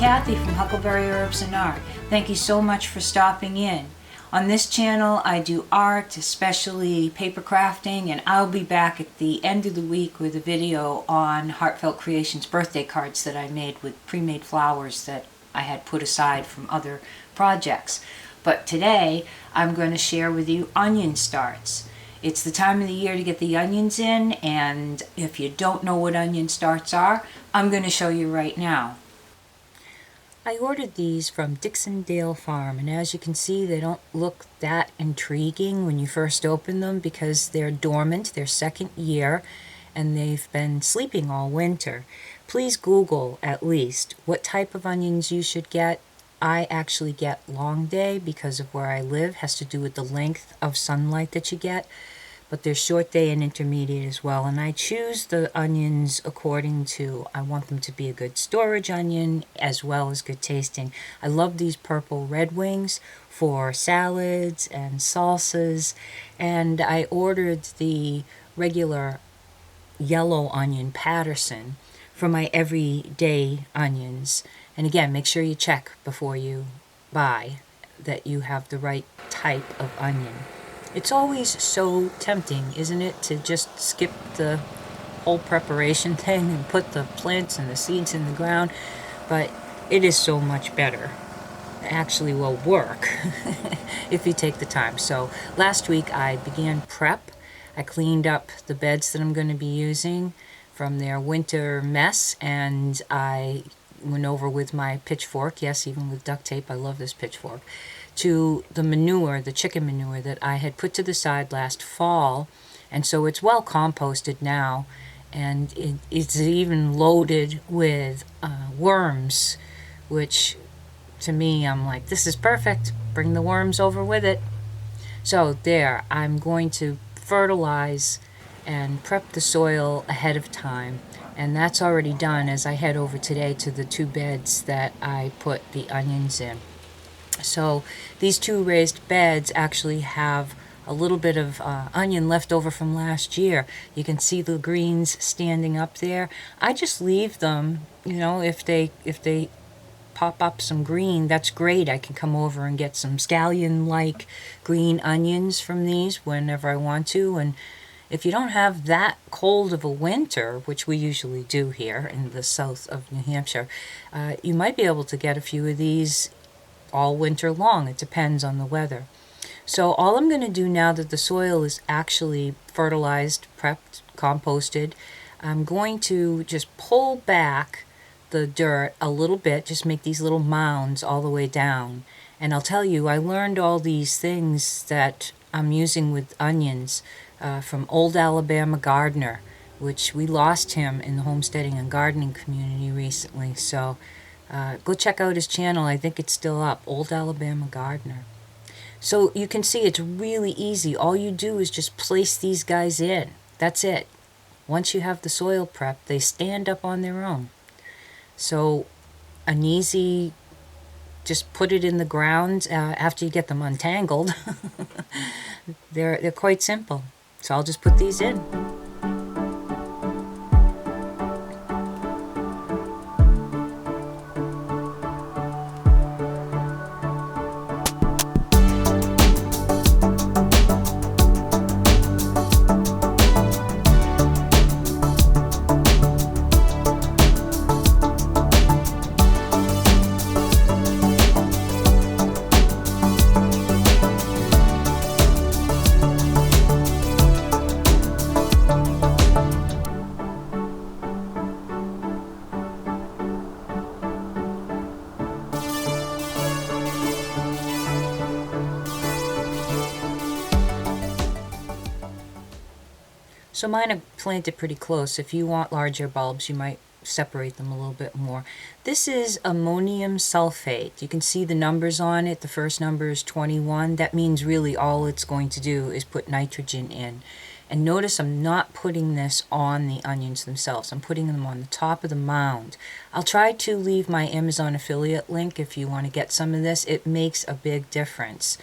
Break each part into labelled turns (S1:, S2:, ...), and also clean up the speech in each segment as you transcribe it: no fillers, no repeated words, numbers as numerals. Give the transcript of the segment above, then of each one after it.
S1: Kathy from Huckleberry Herbs and Art. Thank you so much for stopping in. On this channel I do art, especially paper crafting, and I'll be back at the end of the week with a video on Heartfelt Creations birthday cards that I made with pre-made flowers that I had put aside from other projects. But today I'm going to share with you onion starts. It's the time of the year to get the onions in, and if you don't know what onion starts are, I'm going to show you right now. I ordered these from Dixondale Farm, and as you can see, they don't look that intriguing when you first open them because they're dormant, they're second year, and they've been sleeping all winter. Please Google at least what type of onions you should get. I actually get long day because of where I live, has to do with the length of sunlight that you get. But there's short day and intermediate as well, and I choose the onions according to, I want them to be a good storage onion as well as good tasting. I love these purple Red Wings for salads and salsas, and I ordered the regular yellow onion Patterson for my everyday onions. And again, make sure you check before you buy that you have the right type of onion. It's always so tempting, isn't it, to just skip the whole preparation thing and put the plants and the seeds in the ground, but it is so much better. It actually will work if you take the time. So last week I began prep. I cleaned up the beds that I'm going to be using from their winter mess, and I went over with my pitchfork, yes, even with duct tape, I love this pitchfork, to the manure, the chicken manure that I had put to the side last fall. And so it's well composted now, and it's even loaded with worms, which to me, I'm like, this is perfect, bring the worms over with it. So there, I'm going to fertilize and prep the soil ahead of time, and that's already done as I head over today to the two beds that I put the onions in. So these two raised beds actually have a little bit of onion left over from last year. You can see the greens standing up there. I just leave them, you know, if they pop up some green, that's great. I can come over and get some scallion-like green onions from these whenever I want to. And if you don't have that cold of a winter, which we usually do here in the south of New Hampshire, you might be able to get a few of these all winter long. It depends on the weather. So all I'm going to do now that the soil is actually fertilized, prepped, composted, I'm going to just pull back the dirt a little bit, just make these little mounds all the way down. And I'll tell you, I learned all these things that I'm using with onions from Old Alabama Gardener, which we lost him in the homesteading and gardening community recently. So go check out his channel. I think it's still up, Old Alabama Gardener. So you can see it's really easy. All you do is just place these guys in. That's it. Once you have the soil prepped, they stand up on their own. So an easy, just put it in the ground after you get them untangled. They're quite simple. So I'll just put these in. So mine are planted pretty close. If you want larger bulbs, you might separate them a little bit more. This is ammonium sulfate. You can see the numbers on it. The first number is 21. That means really all it's going to do is put nitrogen in. And notice I'm not putting this on the onions themselves. I'm putting them on the top of the mound. I'll try to leave my Amazon affiliate link if you want to get some of this. It makes a big difference.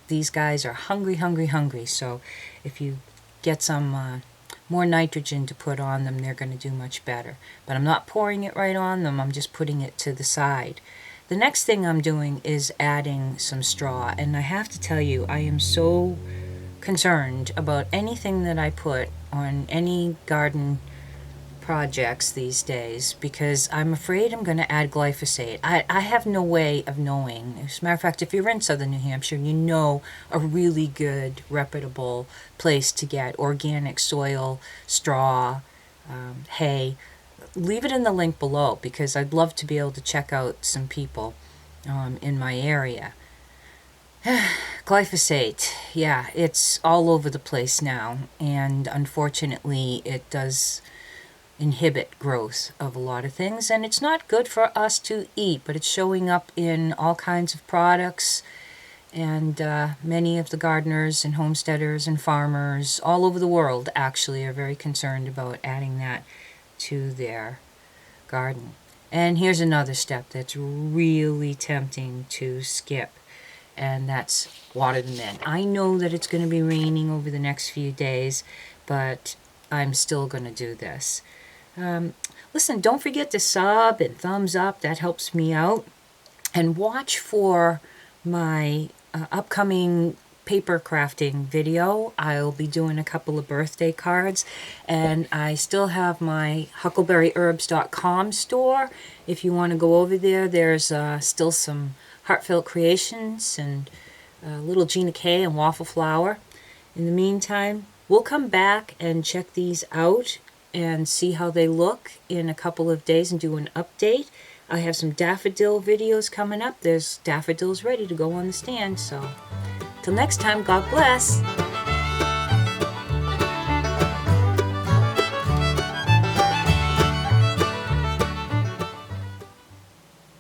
S1: These guys are hungry, hungry, hungry. So if you get some more nitrogen to put on them, they're going to do much better. But I'm not pouring it right on them, I'm just putting it to the side. The next thing I'm doing is adding some straw, and I have to tell you, I am so concerned about anything that I put on any garden projects these days because I'm afraid I'm going to add glyphosate. I have no way of knowing. As a matter of fact, if you're in southern New Hampshire, you know a really good, reputable place to get organic soil, straw, hay. Leave it in the link below because I'd love to be able to check out some people in my area. Glyphosate, yeah, it's all over the place now, and unfortunately it does inhibit growth of a lot of things, and it's not good for us to eat, but it's showing up in all kinds of products, and many of the gardeners and homesteaders and farmers all over the world actually are very concerned about adding that to their garden. And here's another step that's really tempting to skip, and that's water them in. I know that it's going to be raining over the next few days, but I'm still going to do this. Listen, don't forget to sub and thumbs up. That helps me out. And watch for my upcoming paper crafting video. I'll be doing a couple of birthday cards, and I still have my huckleberryherbs.com store. If you want to go over there, there's still some Heartfelt Creations and little Gina K and Waffle Flower. In the meantime, we'll come back and check these out and see how they look in a couple of days and do an update. I have some daffodil videos coming up. There's daffodils ready to go on the stand. So, till next time, God bless.